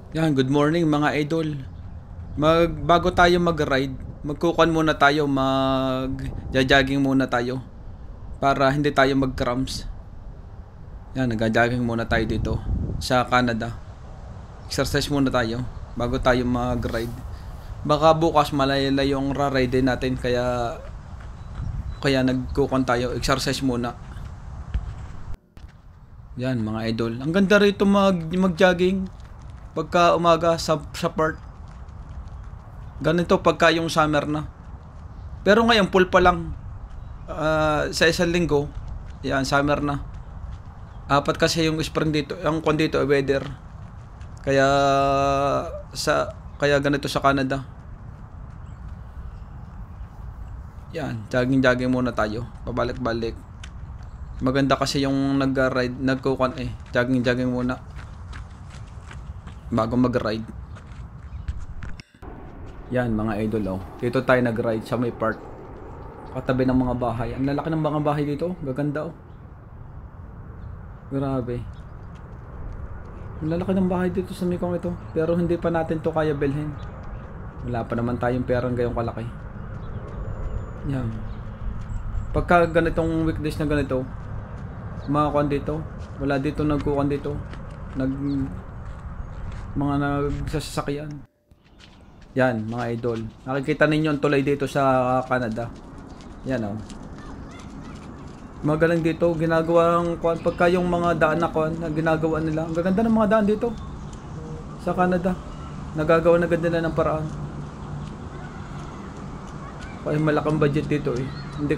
Yan, good morning mga idol. Bago tayo mag-ride, magkukuan muna tayo, mag-jogging muna tayo para hindi tayo mag-cramps. Yan, nag-jogging muna tayo dito sa Canada. Exercise muna tayo bago tayo mag-ride. Baka bukas malayo yung ra-ride din natin kaya nagkukuan tayo, exercise muna. Yan mga idol. Ang ganda rito mag-jogging pagka umaga sa park. Ganito pagka yung summer na. Pero ngayon full pa lang. Sa isang linggo, yan summer na. Apat kasi yung spring dito, yung kon dito weather. Kaya kaya ganito sa Canada. Yan, jogging muna tayo. Pabalik-balik. Maganda kasi yung nag-ride, jogging muna bago mag-ride. Yan mga idol oh. Dito tayo nag-ride sa may park. Katabi ng mga bahay. Ang lalaki ng mga bahay dito. Gaganda oh. Grabe. Ang lalaki ng bahay dito sa Mekong ito. Pero hindi pa natin to kaya bilhin. Wala pa naman tayong perang gayong kalaki. Yan. Pagka ganitong weekdays na ganito, makakuan dito. Wala dito nagkukuan dito. Mga nagsasakyan. Yan mga idol. Nakikita ninyo ang tulay dito sa Canada. Yan oh. Magaling dito. Ginagawang pagka yung mga daan na ginagawa nila. Ang gaganda ng mga daan dito sa Canada. Nagagawa na ganda nila ng paraan. Kaya malaking budget dito eh. Hindi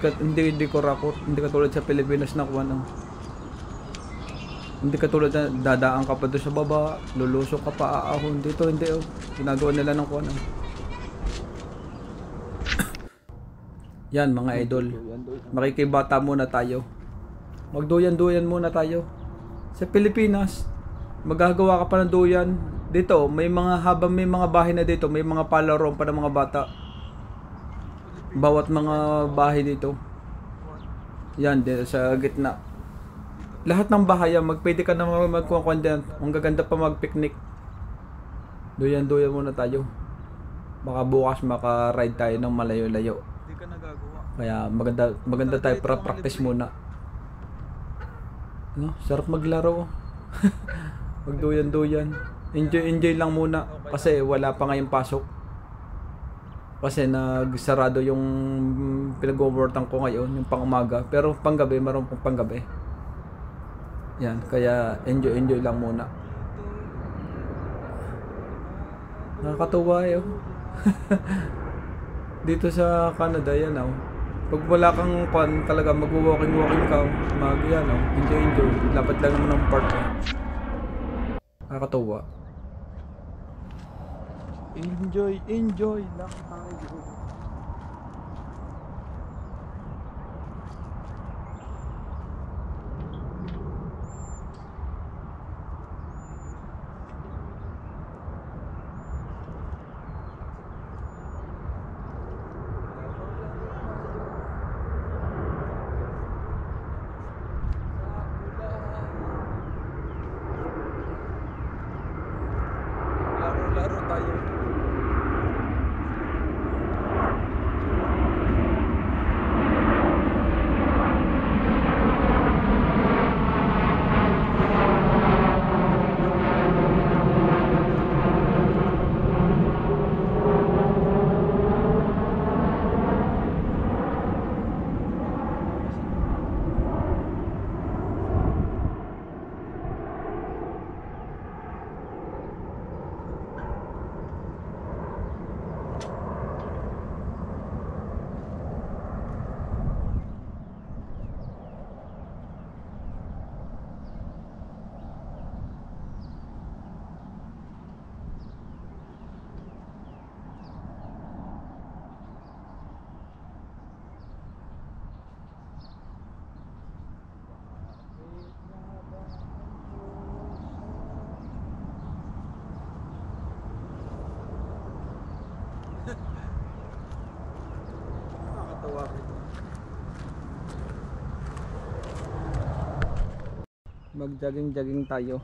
katulad sa Pilipinas na hindi katulad na dadaan ka pa doon sa baba, lulusok ka pa, aahon. Dito hindi oh. Ginagawa nila ng Yan mga idol. Makikibata muna tayo. Magduyan-duyan muna tayo. Sa Pilipinas, magagawa ka pa ng duyan. Dito, habang may mga bahay na dito, may mga palaroon pa ng mga bata. Bawat mga bahay dito. Yan, dito sa gitna. Lahat ng bahay, pwede ka na magkukuan dyan. Ang gaganda pa mag-picnic. Duyan-duyan muna tayo. Baka bukas maka-ride tayo ng malayo-layo. Hindi ka nagagawa. Kaya maganda tayo para practice muna. No? Sarap maglaro. Magduyan-duyan. Enjoy lang muna. Kasi wala pa ngayong pasok. Kasi nagsarado yung pinag-overtime ko ngayon, yung pang umaga. Pero panggabi, maroon pang panggabi. Yan, kaya enjoy lang muna. Nakakatuwa eh. Dito sa Canada yan oh. Pag wala kang talaga mag-walking ka, yan oh. Enjoy. Dapat lang naman ng park eh. Nakakatuwa. Enjoy lang tayo. Laro tayo. Nakakatawa ito. Mag-jogging tayo.